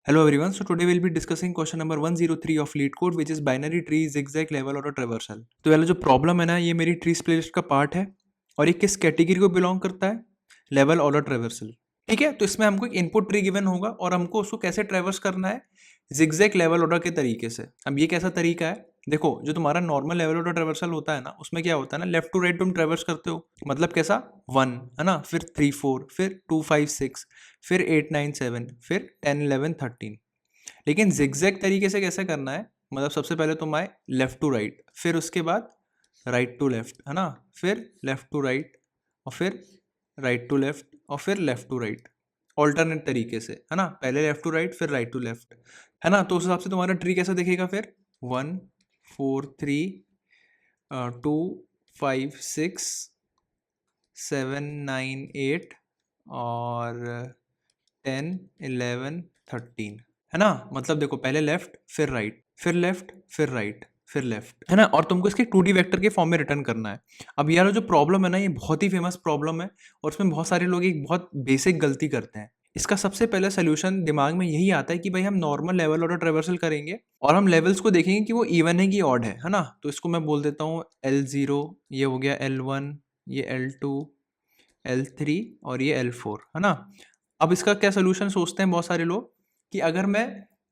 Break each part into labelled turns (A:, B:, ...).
A: Hello everyone. So today we'll be discussing question number 103 of lead code, which is binary tree, zigzag, level और traversal. तो वाला जो problem है ना, ये मेरी ट्रीज प्लेलिस्ट का पार्ट है और ये किस कैटेगरी को बिलोंग करता है? लेवल और ट्रेवर्सल. ठीक है, तो इसमें हमको एक इनपुट ट्री गिवन होगा और हमको उसको कैसे ट्रेवर्स करना है, जिगजैग लेवल ऑर्डर के तरीके से. अब ये कैसा तरीका है? देखो, जो तुम्हारा नॉर्मल लेवल ऑर्डर ट्रेवर्सल होता है ना, उसमें क्या होता है ना, लेफ्ट टू राइट तुम ट्रेवर्स करते हो. मतलब कैसा? 1 है ना, फिर 3 4, फिर 2 5 6, फिर 8 9 7, फिर 10 11 13. लेकिन जिगजैग तरीके से कैसे करना है? मतलब सबसे पहले तुम आए लेफ्ट टू राइट, फिर उसके बाद राइट टू लेफ्ट, है ना, फिर लेफ्ट टू राइट और फिर राइट टू लेफ्ट और फिर लेफ्ट टू राइट, ऑल्टरनेट तरीके से, है ना. पहले लेफ्ट टू राइट, फिर राइट टू लेफ्ट, है ना. तो उस हिसाब से तुम्हारा ट्री कैसा दिखेगा फिर? 1 4 3 2 5 6 7 9 8 और 10 11 13, है ना. मतलब देखो, पहले लेफ्ट, फिर राइट, फिर लेफ्ट, फिर राइट, फिर लेफ्ट, है ना. और तुमको इसके 2D वेक्टर के फॉर्म में रिटर्न करना है. अब यार जो प्रॉब्लम है ना, ये बहुत ही फेमस प्रॉब्लम है और उसमें बहुत सारे लोग एक बहुत बेसिक गलती करते हैं. इसका सबसे पहले सोल्यूशन दिमाग में यही आता है कि भाई हम नॉर्मल लेवल और ट्रेवर्सल करेंगे और हम लेवल्स को देखेंगे कि वो इवन है कि ऑड है ना. तो इसको मैं बोल देता हूँ L0, ये हो गया L1, ये L2, L3 और ये L4, है ना. अब इसका क्या सोल्यूशन सोचते हैं बहुत सारे लोग कि अगर मैं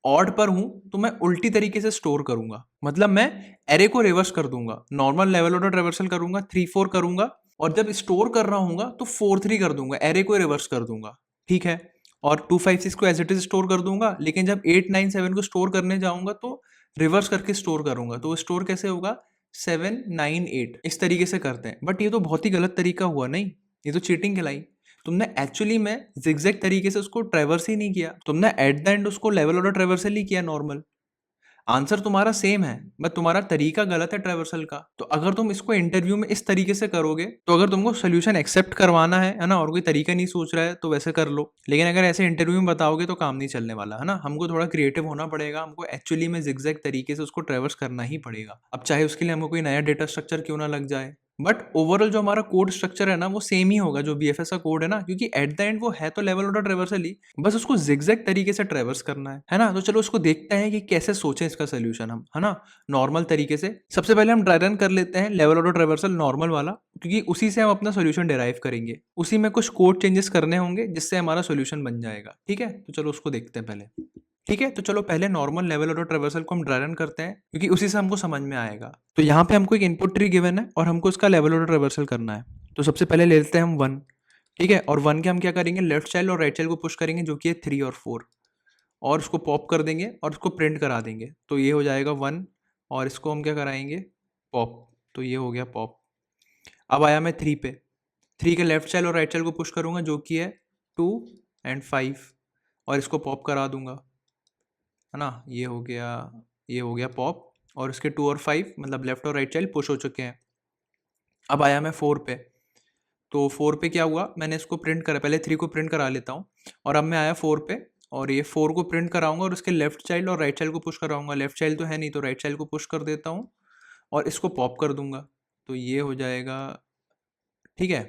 A: ऑड पर हूं तो मैं उल्टी तरीके से स्टोर करूंगा. मतलब मैं एरे को रिवर्स कर दूंगा, नॉर्मल लेवल ऑर्डर ट्रेवर्सल करूंगा, 3 4 करूंगा और जब स्टोर कर रहा हूंगा तो 4 3 कर दूंगा, एरे को रिवर्स कर दूंगा. ठीक है. और 2 5 6 को एज इट इज स्टोर कर दूंगा, लेकिन जब 8 9 7 को स्टोर करने जाऊंगा तो रिवर्स करके स्टोर करूंगा. तो स्टोर कैसे होगा? 7 9 8, इस तरीके से करते हैं. बट ये तो बहुत ही गलत तरीका हुआ. नहीं, ये तो चीटिंग कहलाई. तुमने एक्चुअली में जिगजैग तरीके से उसको ट्रेवर्स ही नहीं किया, तुमने एट द एंड उसको लेवल ऑर्डर ट्रेवर्सल ही किया नॉर्मल. आंसर तुम्हारा सेम है, बट तुम्हारा तरीका गलत है ट्रेवर्सल का. तो अगर तुम इसको इंटरव्यू में इस तरीके से करोगे, तो अगर तुमको सोल्यूशन एक्सेप्ट करवाना है ना, और कोई तरीका नहीं सोच रहा है तो वैसे कर लो. लेकिन अगर ऐसे इंटरव्यू में बताओगे तो काम नहीं चलने वाला, है ना. हमको थोड़ा क्रिएटिव होना पड़ेगा, हमको एक्चुअली में जिगजैग तरीके से उसको ट्रेवर्स करना ही पड़ेगा. अब चाहे उसके लिए हमको कोई नया डेटा स्ट्रक्चर क्यों ना लग जाए, बट ओवरऑल जो हमारा कोड स्ट्रक्चर है ना, वो सेम ही होगा जो बीएफएस का कोड है ना, क्योंकि एट द एंड वो है तो लेवल ऑर्डर ट्रेवर्सल ही, बस उसको जिगजैग तरीके से ट्रेवर्स करना है ना. तो चलो उसको देखते हैं कि कैसे सोचें इसका सोल्यूशन हम, है ना, नॉर्मल तरीके से. सबसे पहले हम ड्राई रन कर लेते हैं लेवल ऑर्डर ट्रेवर्सल नॉर्मल वाला, क्योंकि उसी से हम अपना सोल्यूशन डिराइव करेंगे. उसी में कुछ कोड चेंजेस करने होंगे जिससे हमारा सोल्यूशन बन जाएगा. ठीक है, तो चलो उसको देखते हैं पहले. ठीक है, तो चलो पहले नॉर्मल लेवल ऑर्डर ट्रेवर्सल को हम ड्राई रन करते हैं, क्योंकि उसी से हमको समझ में आएगा. तो यहाँ पे हमको एक इनपुट ट्री गिवन है और हमको इसका लेवल ऑर्डर ट्रेवर्सल करना है. तो सबसे पहले ले लेते हैं हम 1. ठीक है, और 1 के हम क्या करेंगे, लेफ्ट चाइल्ड और राइट चाइल्ड को पुश करेंगे, जो कि है 3 और 4, और उसको पॉप कर देंगे और उसको प्रिंट करा देंगे. तो ये हो जाएगा 1 और इसको हम क्या कराएंगे, पॉप. तो ये हो गया पॉप. अब आया मैं 3 पे. 3 के लेफ्ट चाइल्ड और राइट चाइल्ड को पुश करूंगा, जो कि है 2 एंड 5, और इसको पॉप करा दूंगा, है ना. ये हो गया पॉप, और इसके 2 और 5 मतलब लेफ्ट और राइट चाइल्ड पुश हो चुके हैं. अब आया मैं 4 पे. तो 4 पे क्या हुआ, मैंने इसको प्रिंट करा, पहले 3 को प्रिंट करा लेता हूँ, और अब मैं आया 4 पे और ये 4 को प्रिंट कराऊंगा और उसके लेफ्ट चाइल्ड और राइट चाइल्ड को पुश कराऊंगा. लेफ्ट चाइल्ड तो है नहीं, तो राइट चाइल्ड को पुश कर देता हूँ और इसको पॉप कर दूंगा. तो ये हो जाएगा. ठीक है,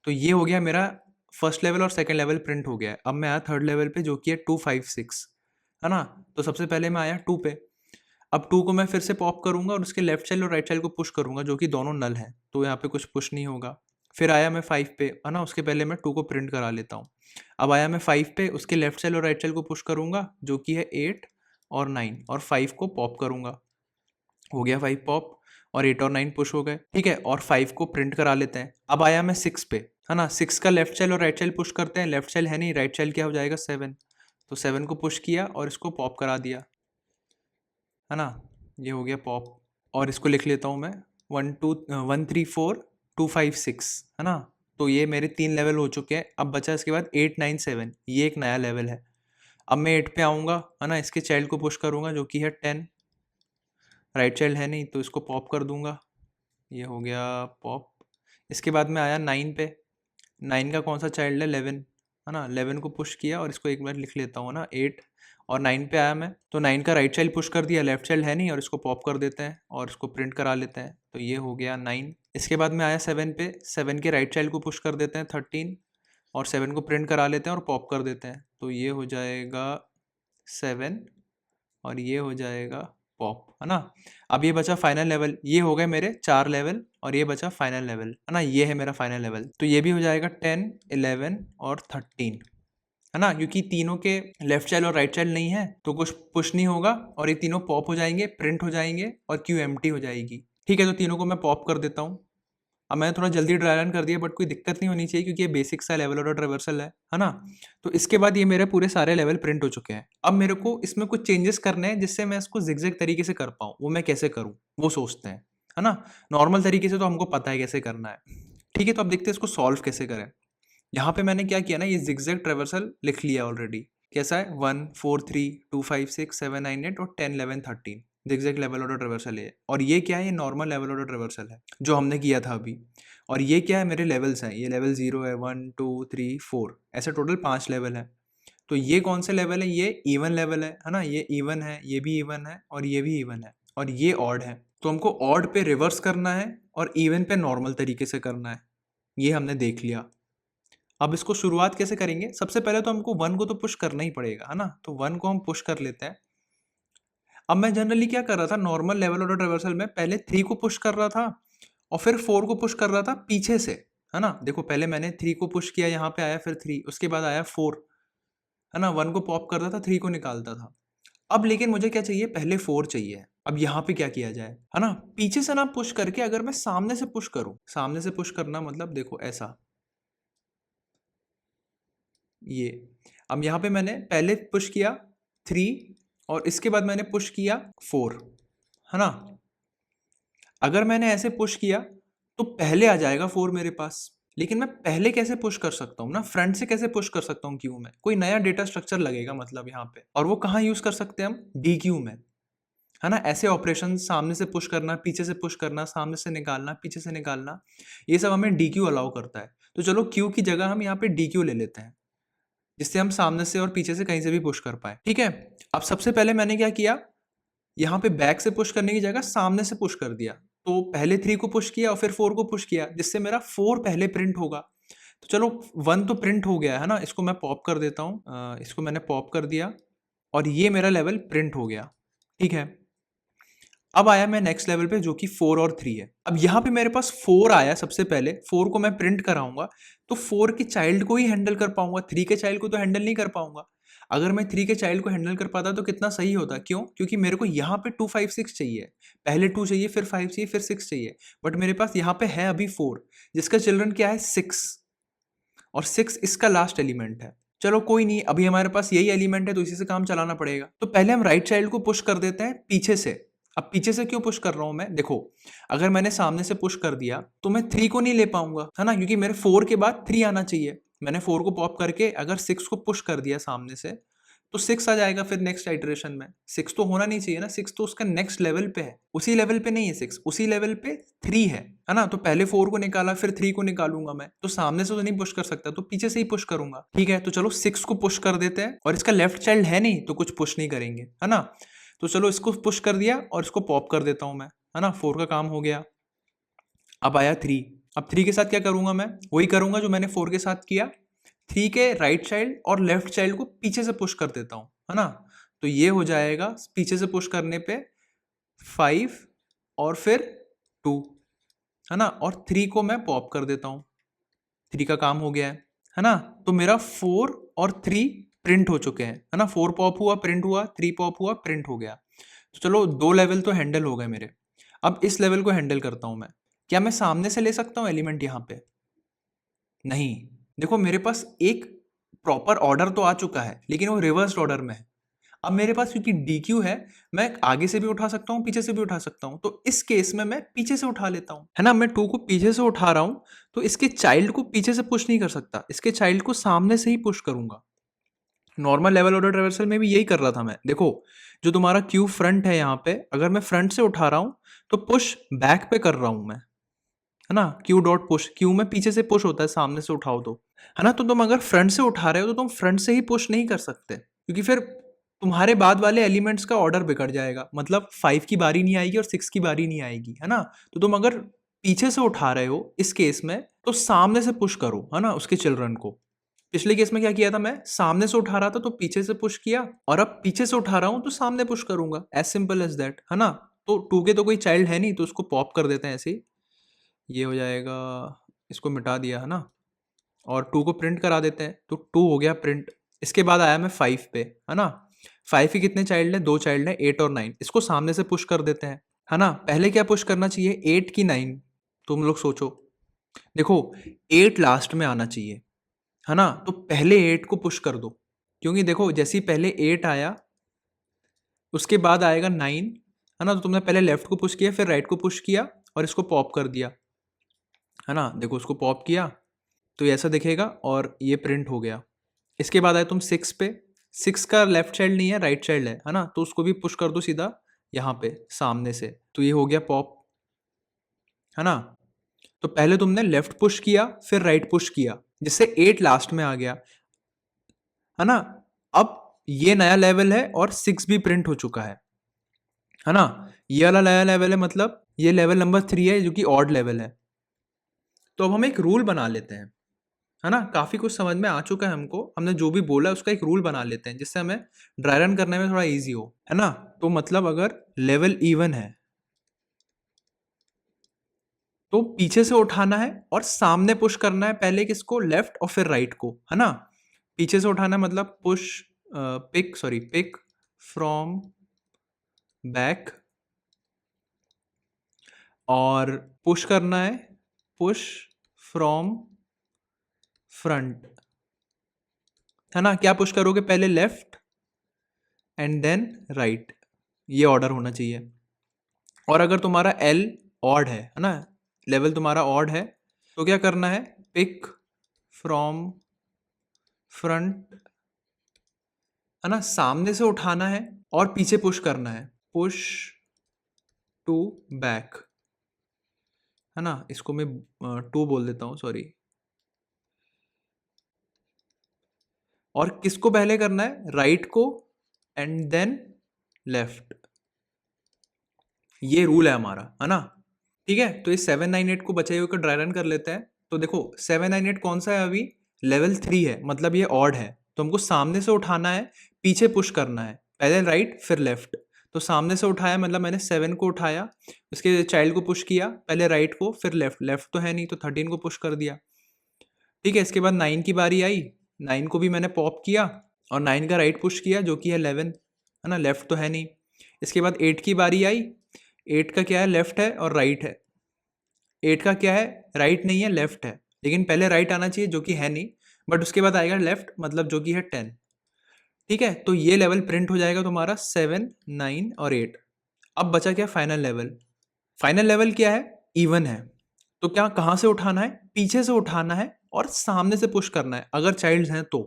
A: तो ये हो गया मेरा फर्स्ट लेवल और सेकंड लेवल प्रिंट हो गया है. अब मैं आया थर्ड लेवल पे, जो कि है 2 5 6, है ना. तो सबसे पहले मैं आया 2 पे. अब 2 को मैं फिर से पॉप करूंगा और उसके लेफ्ट चाइल्ड और राइट चाइल्ड को पुश करूंगा, जो कि दोनों नल है, तो यहाँ पे कुछ पुश नहीं होगा. फिर आया मैं 5 पे, है ना. उसके पहले मैं 2 को प्रिंट करा लेता हूँ. अब आया मैं 5 पे, उसके लेफ्ट चाइल्ड और राइट चाइल्ड को पुश करूंगा, जो कि है 8 और 9, और 5 को पॉप करूंगा. हो गया 5 पॉप, और 8 और 9 पुश हो गए. ठीक है, और 5 को प्रिंट करा लेते हैं. अब आया मैं 6 पे, है ना. 6 का लेफ्ट चाइल्ड और राइट चाइल्ड पुश करते हैं. लेफ्ट चाइल्ड है नहीं, राइट चाइल्ड क्या हो जाएगा, 7. तो 7 को पुश किया और इसको पॉप करा दिया, है ना. ये हो गया पॉप, और इसको लिख लेता हूँ मैं 1 3 4 2 5 6, है ना. तो ये मेरे 3 लेवल हो चुके हैं. अब बचा इसके बाद 8 9 7, ये एक नया लेवल है. अब मैं 8 पे आऊँगा, है ना. इसके चाइल्ड को पुश करूँगा, जो कि है 10. राइट चाइल्ड है नहीं, तो इसको पॉप कर दूंगा. ये हो गया पॉप. इसके बाद में आया 9 पे. 9 का कौन सा चाइल्ड है, 11, है ना. 11 को पुश किया और इसको एक बार लिख लेता हूँ ना, 8. और 9 पे आया मैं, तो 9 का राइट चाइल्ड पुश कर दिया, लेफ्ट चाइल्ड है नहीं, और इसको पॉप कर देते हैं और इसको प्रिंट करा लेते हैं. तो ये हो गया 9. इसके बाद में आया 7 पे. 7 के राइट चाइल्ड को पुश कर देते हैं, 13, और 7 को प्रिंट करा लेते हैं और पॉप कर देते हैं. तो ये हो जाएगा 7 और ये हो जाएगा पॉप, है ना। अब ये बचा फाइनल लेवल, ये हो गए मेरे 4 लेवल और ये बचा फाइनल लेवल, है ना। ये है मेरा फाइनल लेवल, तो ये भी हो जाएगा 10, 11 और 13, है ना, क्योंकि तीनों के लेफ्ट चाइल्ड और राइट चाइल्ड नहीं है तो कुछ पुश नहीं होगा और ये तीनों पॉप हो जाएंगे, प्रिंट हो जाएंगे और क्यू एम्प्टी हो जाएगी। ठीक है, तो तीनों को मैं पॉप कर देता हूँ। अब मैंने थोड़ा जल्दी ड्राई रन कर दिया, बट कोई दिक्कत नहीं होनी चाहिए क्योंकि ये बेसिक सा लेवल और ट्रेवर्सल है ना। तो इसके बाद ये मेरे पूरे सारे लेवल प्रिंट हो चुके हैं। अब मेरे को इसमें कुछ चेंजेस करने हैं जिससे मैं इसको जिगजैग तरीके से कर पाऊँ। वो मैं कैसे करूँ वो सोचते हैं, है ना। नॉर्मल तरीके से तो हमको पता है कैसे करना है। ठीक है, तो अब देखते हैं इसको सॉल्व कैसे करें। यहाँ पे मैंने क्या किया ना, ये जिगजैग ट्रेवर्सल लिख लिया ऑलरेडी। कैसा है, 1 4 3 2 5 6 7 9 8 और 10 11 13 जिगजैग लेवल ऑर्डर ट्रेवर्सल है। और ये क्या है, ये नॉर्मल लेवल ऑर्डर ट्रेवर्सल है जो हमने किया था अभी। और ये क्या है, मेरे लेवल्स हैं, ये लेवल 0 है, 1 2 3 4, ऐसे टोटल 5 लेवल है। तो ये कौन से लेवल है, ये इवन लेवल है ना। ये इवन है, ये भी इवन है और ये भी इवन है और ये ऑड है। तो हमको ऑड पे रिवर्स करना है और इवन पे नॉर्मल तरीके से करना है, ये हमने देख लिया। अब इसको शुरुआत कैसे करेंगे, सबसे पहले तो हमको 1 को तो पुश करना ही पड़ेगा, है ना। तो 1 को हम पुश कर लेते हैं। अब मैं जनरली क्या कर रहा था, नॉर्मल लेवल ऑर्डर ट्रेवर्सल में पहले 3 को पुश कर रहा था और फिर 4 को पुश कर रहा था पीछे से, है ना। देखो पहले मैंने 3 को पुश किया, यहाँ पे आया, फिर 3, उसके बाद आया 4, है ना। 1 को पॉप करता था, 3 को निकालता था। अब लेकिन मुझे क्या चाहिए, पहले 4 चाहिए। अब यहाँ पे क्या किया जाए, है ना, पीछे से ना पुश करके अगर मैं सामने से पुश करूं, सामने से पुश करना मतलब देखो ऐसा, ये। अब यहाँ पे मैंने पहले पुश किया 3 और इसके बाद मैंने पुश किया 4, है ना। अगर मैंने ऐसे पुश किया तो पहले आ जाएगा 4 मेरे पास। लेकिन मैं पहले कैसे पुश कर सकता हूँ ना, फ्रंट से कैसे पुश कर सकता हूँ क्यू में, कोई नया डेटा स्ट्रक्चर लगेगा मतलब यहाँ पे। और वो कहाँ यूज कर सकते हैं हम, डी क्यू में, है ना। ऐसे ऑपरेशन, सामने से पुश करना, पीछे से पुश करना, सामने से निकालना, पीछे से निकालना, ये सब हमें डी क्यू अलाउ करता है। तो चलो क्यू की जगह हम यहाँ पे डी क्यू ले लेते हैं, जिससे हम सामने से और पीछे से कहीं से भी पुश कर पाए। ठीक है, अब सबसे पहले मैंने क्या किया, यहाँ पे बैक से पुश करने की जगह सामने से पुश कर दिया। तो पहले 3 को पुश किया और फिर 4 को पुश किया, जिससे मेरा 4 पहले प्रिंट होगा। तो चलो 1 तो प्रिंट हो गया है ना, इसको मैं पॉप कर देता हूँ। इसको मैंने पॉप कर दिया और ये मेरा लेवल प्रिंट हो गया। ठीक है, अब आया मैं नेक्स्ट लेवल पे जो कि 4 और 3 है। अब यहाँ पे मेरे पास 4 आया, सबसे पहले 4 को मैं प्रिंट कराऊंगा तो 4 के चाइल्ड को ही हैंडल कर पाऊंगा, 3 के चाइल्ड को तो हैंडल नहीं कर पाऊंगा। अगर मैं 3 के चाइल्ड को हैंडल कर पाता तो कितना सही होता, क्यों, क्योंकि मेरे को यहाँ पे 2 5 6 चाहिए, पहले 2 चाहिए, फिर 5 चाहिए, फिर 6 चाहिए। बट मेरे पास यहाँ पे है अभी 4, जिसका चिल्ड्रन क्या है 6, और 6 इसका लास्ट एलिमेंट है। चलो कोई नहीं, अभी हमारे पास यही एलिमेंट है तो इसी से काम चलाना पड़ेगा। तो पहले हम राइट चाइल्ड को पुश कर देते हैं पीछे से। अब पीछे से क्यों पुश कर रहा हूं मैं, देखो अगर मैंने सामने से पुश कर दिया तो मैं 3 को नहीं ले पाऊंगा, है ना, क्योंकि मेरे 4 के बाद 3 आना चाहिए। मैंने 4 को पॉप करके अगर 6 को पुश कर दिया सामने से तो 6 आ जाएगा फिर नेक्स्ट आइटरेशन में। 6 तो होना नहीं चाहिए ना, 6 तो उसका नेक्स्ट लेवल पे है, उसी लेवल पे नहीं है 6, उसी लेवल पे 3 है ना। तो पहले 4 को निकाला, फिर 3 को निकालूंगा मैं, तो सामने से तो नहीं पुश कर सकता, तो पीछे से ही पुश करूंगा। ठीक है, तो चलो 6 को पुश कर देते हैं, और इसका लेफ्ट चाइल्ड है नहीं तो कुछ पुश नहीं करेंगे, है ना। तो चलो इसको पुश कर दिया और इसको पॉप कर देता हूं मैं, है ना। 4 का काम हो गया। अब आया 3। अब 3 के साथ क्या करूंगा मैं, वही करूंगा जो मैंने 4 के साथ किया। 3 के राइट चाइल्ड और लेफ्ट चाइल्ड को पीछे से पुश कर देता हूं, है ना। तो ये हो जाएगा पीछे से पुश करने पे 5 और फिर 2, है ना। और 3 को मैं पॉप कर देता हूं, 3 का काम हो गया है ना। तो मेरा 4 और 3 प्रिंट हो चुके हैं, है ना। 4 पॉप हुआ, प्रिंट हुआ, 3 पॉप हुआ, प्रिंट हो गया। तो चलो 2 लेवल तो हैंडल हो गए मेरे। अब इस लेवल को हैंडल करता हूं मैं। क्या मैं सामने से ले सकता हूं एलिमेंट यहाँ पे, नहीं। देखो मेरे पास एक प्रॉपर ऑर्डर तो आ चुका है, लेकिन वो रिवर्स्ड ऑर्डर में है। अब मेरे पास क्योंकि DQ है, मैं आगे से भी उठा सकता हूँ, पीछे से भी उठा सकता हूँ। तो इस केस में मैं पीछे से उठा लेता हूँ, है ना। मैं 2 को पीछे से उठा रहा हूँ तो इसके चाइल्ड को पीछे से पुश नहीं कर सकता, इसके चाइल्ड को सामने से ही पुश करूंगा। नॉर्मल लेवल ऑर्डर ट्रेवर्सल में भी यही कर रहा था मैं। देखो जो तुम्हारा क्यू फ्रंट है यहाँ पे, अगर मैं फ्रंट से उठा रहा हूँ तो पुश बैक पे कर रहा हूँ मैं, है ना। क्यू डॉट पुश, क्यू में पीछे से पुश होता है, सामने से उठाओ तो, है ना। तो तुम अगर फ्रंट से उठा रहे हो तो तुम फ्रंट से ही पुश नहीं कर सकते, क्योंकि फिर तुम्हारे बाद वाले एलिमेंट्स का ऑर्डर बिगड़ जाएगा। मतलब 5 की बारी नहीं आएगी और 6 की बारी नहीं आएगी, है ना। तो तुम अगर पीछे से उठा रहे हो इस केस में तो सामने से पुश करो, है ना, उसके चिल्ड्रन को। पिछले केस में क्या किया था, मैं सामने से उठा रहा था तो पीछे से पुश किया, और अब पीछे से उठा रहा हूं तो सामने पुश करूंगा, एज सिंपल एज दैट, है ना। तो 2 के तो कोई चाइल्ड है नहीं, तो उसको पॉप कर देते हैं ऐसे ही, ये हो जाएगा, इसको मिटा दिया, है ना, और 2 को प्रिंट करा देते हैं, तो 2 हो गया प्रिंट। इसके बाद आया मैं 5 पे, है ना। 5 के कितने चाइल्ड है, 2 चाइल्ड है, 8 और 9, इसको सामने से पुश कर देते हैं, है ना। पहले क्या पुश करना चाहिए, 8 की 9, तुम लोग सोचो। देखो 8 लास्ट में आना चाहिए, है ना, तो पहले 8 को पुश कर दो, क्योंकि देखो जैसे ही पहले 8 आया उसके बाद आएगा 9, है ना, तो तुमने पहले लेफ्ट को पुश किया फिर राइट को पुश किया और इसको पॉप कर दिया, है ना। देखो उसको पॉप किया तो ये ऐसा दिखेगा और ये प्रिंट हो गया। इसके बाद आए तुम 6 पे, 6 का लेफ्ट चाइल्ड नहीं है, राइट चाइल्ड है ना, तो उसको भी पुश कर दो सीधा यहाँ पे सामने से, तो ये हो गया पॉप, है ना। तो पहले तुमने लेफ्ट पुश किया फिर राइट पुश किया, जिससे 8 लास्ट में आ गया, है ना। अब ये नया लेवल है और 6 भी प्रिंट हो चुका है ना। ये वाला नया लेवल है, मतलब ये लेवल नंबर 3 है जो कि ऑड लेवल है। तो अब हम एक रूल बना लेते हैं, है ना, काफी कुछ समझ में आ चुका है हमको, हमने जो भी बोला उसका एक रूल बना लेते हैं जिससे हमें ड्राई रन करने में थोड़ा इजी हो, है ना। तो मतलब अगर लेवल इवन है तो पीछे से उठाना है और सामने पुश करना है, पहले किसको, लेफ्ट और फिर राइट को, है ना। पीछे से उठाना है मतलब पुश, पिक फ्रॉम बैक, और पुश करना है पुश फ्रॉम फ्रंट, है ना। क्या पुश करोगे, पहले लेफ्ट एंड देन राइट, ये ऑर्डर होना चाहिए। और अगर तुम्हारा एल ऑड है ना, लेवल तुम्हारा ऑड है, तो क्या करना है, पिक फ्रॉम फ्रंट, है ना, सामने से उठाना है और पीछे पुश करना है, पुश टू बैक, है ना। इसको मैं 2 बोल देता हूँ, सॉरी। और किसको पहले करना है, राइट को एंड देन लेफ्ट, ये रूल है हमारा, है ना। ठीक है, तो इस 798 को बचे हुए को ड्राई रन कर लेते हैं। तो देखो 798 कौन सा है, अभी लेवल 3 है, मतलब ये ऑड है, तो हमको सामने से उठाना है, पीछे पुश करना है, पहले राइट फिर लेफ्ट। तो सामने से उठाया मतलब मैंने 7 को उठाया, उसके चाइल्ड को पुश किया, पहले राइट को फिर लेफ्ट, लेफ्ट तो है नहीं तो 13 को पुश कर दिया। ठीक है, इसके बाद 9 की बारी आई, 9 को भी मैंने पॉप किया और 9 का राइट पुश किया जो कि है 11, है ना, लेफ्ट तो है नहीं। इसके बाद 8 की बारी आई, 8 का क्या है, लेफ्ट है और राइट है। 8 का क्या है, राइट नहीं है, लेफ्ट है, लेकिन पहले राइट आना चाहिए जो कि है नहीं, बट उसके बाद आएगा लेफ्ट, मतलब जो कि है 10। ठीक है, तो ये लेवल प्रिंट हो जाएगा तुम्हारा 7, 9 और 8। अब बचा क्या, फाइनल लेवल। फाइनल लेवल क्या है, इवन है, तो क्या कहाँ से उठाना है, पीछे से उठाना है और सामने से पुश करना है अगर चाइल्ड्स हैं तो।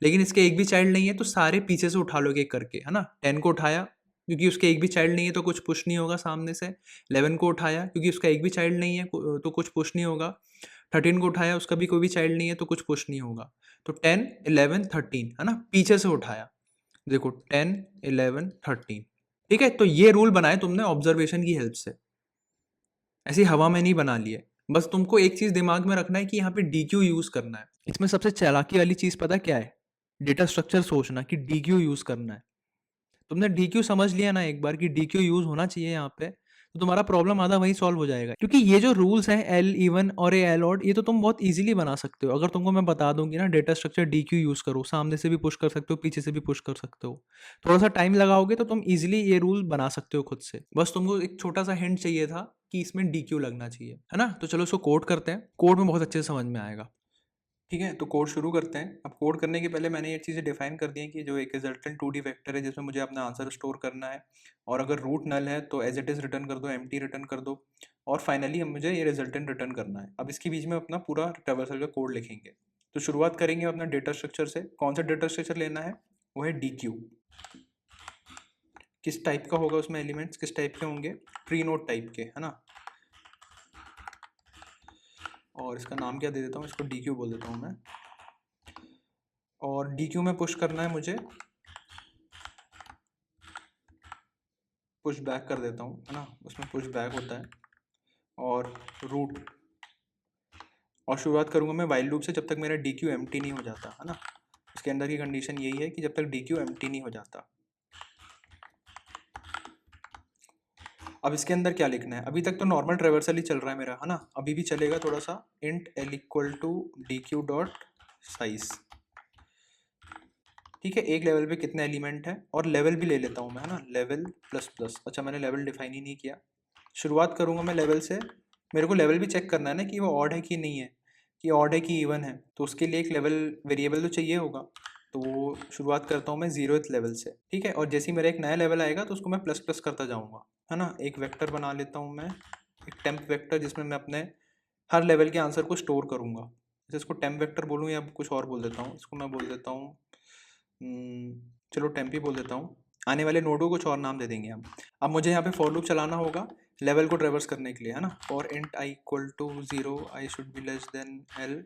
A: लेकिन इसके एक भी चाइल्ड नहीं है तो सारे पीछे से उठा लोगे एक करके, है ना। 10 को उठाया क्योंकि उसके एक भी चाइल्ड नहीं है तो कुछ पुश नहीं होगा सामने से। 11 को उठाया क्योंकि उसका एक भी चाइल्ड नहीं है तो कुछ पुश नहीं होगा। 13 को उठाया, उसका भी कोई भी चाइल्ड नहीं है तो कुछ पुश नहीं होगा। तो 10, 11, 13, है ना, पीछे से उठाया। देखो 10, 11, 13। ठीक है, तो ये रूल बनाए तुमने ऑब्जर्वेशन की हेल्प से, ऐसी हवा में नहीं बना लिए। बस तुमको एक चीज दिमाग में रखना है कि यहाँ पे DQ यूज करना है। इसमें सबसे चालाकी वाली चीज पता क्या है, डेटा स्ट्रक्चर सोचना कि DQ यूज करना है। तुमने DQ समझ लिया ना एक बार कि DQ यूज होना चाहिए यहाँ पे, तो तुम्हारा प्रॉब्लम आधा वहीं सॉल्व हो जाएगा। क्योंकि ये जो रूल्स हैं एल इवन और ए एल ऑड, ये तो तुम बहुत इजीली बना सकते हो। अगर तुमको मैं बता दूंगी ना डेटा स्ट्रक्चर DQ यूज करो, सामने से भी पुश कर सकते हो, पीछे से भी पुश कर सकते हो, थोड़ा सा टाइम लगाओगे तो तुम इजीली ये रूल बना सकते हो खुद से। बस तुमको एक छोटा सा हिंट चाहिए था कि इसमें DQ लगना चाहिए, है ना। तो चलो इसको कोड करते हैं, कोड में बहुत अच्छे से समझ में आएगा। ठीक है, तो कोड शुरू करते हैं। अब कोड करने के पहले मैंने ये चीज़ें डिफाइन कर दी हैं कि जो एक रिजल्टेंट 2D वेक्टर है जिसमें मुझे अपना आंसर स्टोर करना है, और अगर रूट नल है तो एज इट इज़ रिटर्न कर दो, एम्प्टी रिटर्न कर दो, और फाइनली हम मुझे ये रिजल्टेंट रिटर्न करना है। अब इसके बीच में अपना पूरा ट्रावर्सल का कोड लिखेंगे। तो शुरुआत करेंगे अपना डेटा स्ट्रक्चर से। कौन सा डेटा स्ट्रक्चर लेना है, वो है DQ। किस टाइप का होगा उसमें, एलिमेंट्स किस टाइप के होंगे, ट्री नोड टाइप के, है ना। और इसका नाम क्या दे देता हूँ, इसको DQ बोल देता हूँ मैं। और DQ में पुश करना है मुझे, पुश बैक कर देता हूँ, है ना, उसमें पुश बैक होता है। और रूट, और शुरुआत करूँगा मैं वाइल लूप से जब तक मेरा डी क्यू एम्प्टी नहीं हो जाता, है ना। इसके अंदर की कंडीशन यही है कि जब तक डी क्यू एम्प्टी नहीं हो जाता। अब इसके अंदर क्या लिखना है, अभी तक तो नॉर्मल ट्रेवर्सल ही चल रहा है मेरा, है ना। अभी भी चलेगा थोड़ा सा, int L equal to D Q dot size. ठीक है, एक लेवल पे कितने एलिमेंट है, और लेवल भी ले लेता हूँ मैं, है ना, लेवल प्लस प्लस। अच्छा, मैंने लेवल डिफाइन ही नहीं किया। शुरुआत करूँगा मैं लेवल से। मेरे को लेवल भी चेक करना है ना कि वो ऑड है कि नहीं है, कि ऑड है कि इवन है, तो उसके लिए एक लेवल वेरिएबल तो चाहिए होगा। तो शुरुआत करता हूँ मैं 0th लेवल से। ठीक है, और जैसे ही मेरा एक नया लेवल आएगा तो उसको मैं प्लस प्लस करता जाऊँगा, है ना। एक वेक्टर बना लेता हूँ मैं, एक टेम्प वेक्टर, जिसमें मैं अपने हर लेवल के आंसर को स्टोर करूँगा। जैसे इसको टेम्प वेक्टर बोलूँ या कुछ और बोल देता हूँ, इसको मैं बोल देता हूँ, चलो टेम्प ही बोल देता हूँ। आने वाले नोड को कुछ और नाम दे देंगे हम। अब मुझे यहाँ पे फॉर लूप चलाना होगा लेवल को ट्रेवर्स करने के लिए, है ना। For int I equal to 0 I should be less than L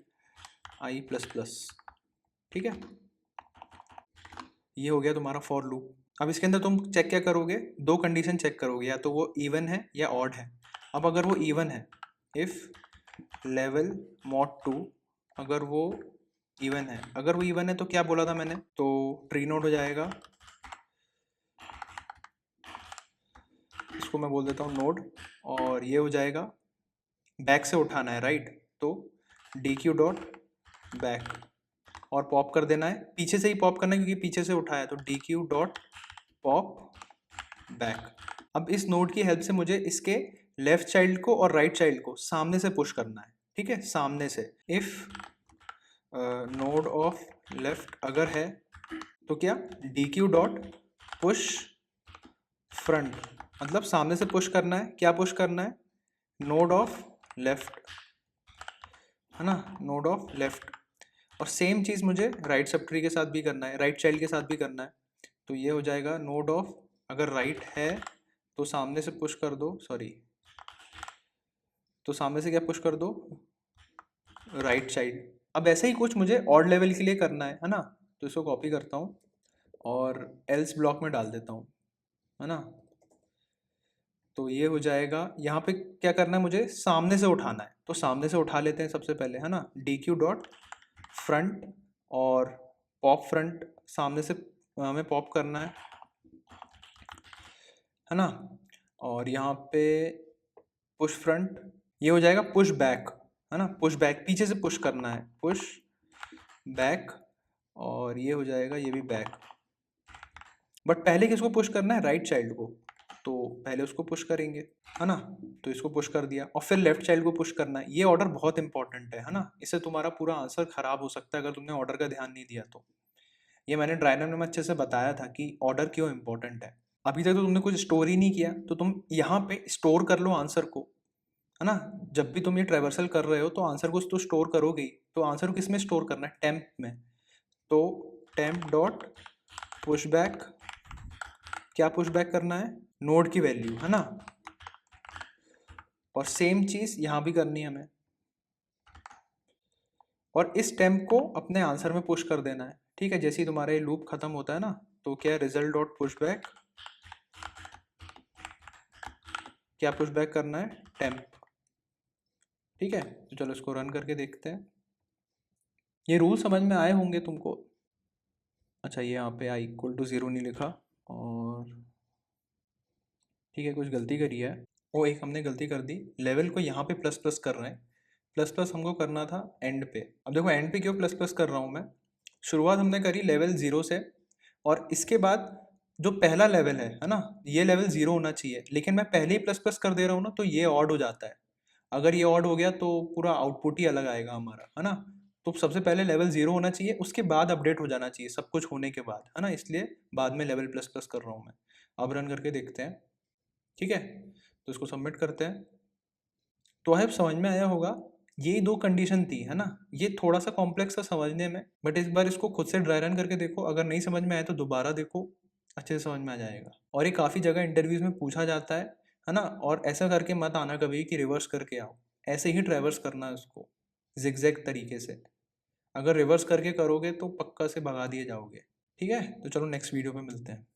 A: I plus plus. ठीक है, ये हो गया तुम्हारा फॉर लूप। अब इसके अंदर तुम चेक क्या करोगे, दो कंडीशन चेक करोगे, या तो वो इवन है या ऑड है। अब अगर वो इवन है, इफ लेवल मॉड 2, अगर वो इवन है, अगर वो इवन है तो क्या बोला था मैंने, तो ट्री नोड हो जाएगा। इसको मैं बोल देता हूँ नोड, और ये हो जाएगा बैक से उठाना है, राइट। तो डी क्यू डॉट बैक, और पॉप कर देना है, पीछे से ही पॉप करना है क्योंकि पीछे से उठाया, तो D Q dot pop back. अब इस नोड की हेल्प से मुझे इसके लेफ्ट चाइल्ड को और राइट चाइल्ड को सामने से पुश करना है। ठीक है, सामने से। इफ नोड ऑफ लेफ्ट अगर है तो क्या, D Q dot push front, मतलब सामने से पुश करना है। क्या पुश करना है, नोड ऑफ लेफ्ट, है ना, नोड ऑफ लेफ्ट। और सेम चीज़ मुझे राइट सब ट्री के साथ भी करना है, राइट चाइल्ड के साथ भी करना है। तो ये हो जाएगा नोड ऑफ, अगर राइट है तो सामने से पुश कर दो, सॉरी, तो सामने से क्या पुश कर दो, राइट चाइल्ड। अब ऐसे ही कुछ मुझे ऑड लेवल के लिए करना है ना। तो इसको कॉपी करता हूँ और एल्स ब्लॉक में डाल देता हूँ, है ना। तो ये हो जाएगा, यहाँ पे क्या करना है, मुझे सामने से उठाना है, तो सामने से उठा लेते हैं सबसे पहले, है ना। डी क्यू डॉट फ्रंट और पॉप फ्रंट, सामने से हमें पॉप करना है ना। और यहाँ पे पुश फ्रंट, ये हो जाएगा पुश बैक, है ना, पुश बैक, पीछे से पुश करना है, पुश बैक। और ये हो जाएगा, ये भी बैक। बट पहले किसको पुश करना है, राइट चाइल्ड को, तो पहले उसको पुश करेंगे, है ना। तो इसको पुश कर दिया, और फिर लेफ्ट चाइल्ड को पुश करना है। ये ऑर्डर बहुत इंपॉर्टेंट है ना, इससे तुम्हारा पूरा आंसर खराब हो सकता है अगर तुमने ऑर्डर का ध्यान नहीं दिया तो। ये मैंने ड्राइनर में अच्छे से बताया था कि ऑर्डर क्यों इंपॉर्टेंट है। अभी तक तो तुमने कुछ स्टोर ही नहीं किया, तो तुम यहाँ पे स्टोर कर लो आंसर को, है ना। जब भी तुम ये ट्रेवर्सल कर रहे हो तो आंसर को तो स्टोर करोगे ही, तो आंसर को किस में स्टोर करना है, टेम्प में। तो टेम्प डॉट पुश बैक, क्या पुश बैक करना है, नोड की वैल्यू, है ना। और सेम चीज यहाँ भी करनी है हमें, और इस टेम्प को अपने आंसर में पुश कर देना है। ठीक है, जैसे ही तुम्हारा ये लूप खत्म होता है ना, तो क्या रिजल्ट डॉट पुश बैक, क्या पुश बैक करना है, टेम्प। ठीक है, तो चलो इसको रन करके देखते हैं। ये रूल समझ में आए होंगे तुमको। अच्छा, ये यहाँ पे आई इक्वल टू 0 नहीं लिखा, और ठीक है, कुछ गलती करी है। वो एक हमने गलती कर दी, लेवल को यहाँ पे प्लस प्लस कर रहे हैं, प्लस प्लस हमको करना था एंड पे। अब देखो एंड पे क्यों प्लस प्लस कर रहा हूँ मैं, शुरुआत हमने करी लेवल 0 से, और इसके बाद जो पहला लेवल है ना, ये लेवल 0 होना चाहिए, लेकिन मैं पहले ही प्लस प्लस कर दे रहा हूँ ना, तो ये ऑड हो जाता है। अगर ये ऑड हो गया तो पूरा आउटपुट ही अलग आएगा हमारा, है ना। तो सबसे पहले लेवल 0 होना चाहिए, उसके बाद अपडेट हो जाना चाहिए सब कुछ होने के बाद, है ना, इसलिए बाद में लेवल प्लस प्लस कर रहा हूँ मैं। अब रन करके देखते हैं। ठीक है, तो इसको सबमिट करते हैं। तो अब समझ में आया होगा, ये दो कंडीशन थी, है ना। ये थोड़ा सा कॉम्प्लेक्स था समझने में, बट इस बार इसको खुद से ड्राई रन करके देखो, अगर नहीं समझ में आया तो दोबारा देखो, अच्छे से समझ में आ जाएगा। और ये काफ़ी जगह इंटरव्यूज में पूछा जाता है ना। और ऐसा करके मत आना कभी कि रिवर्स करके आओ, ऐसे ही ट्रैवर्स करना है उसको जिगजैग तरीके से। अगर रिवर्स करके करोगे तो पक्का से भगा दिए जाओगे। ठीक है, तो चलो नेक्स्ट वीडियो में मिलते हैं।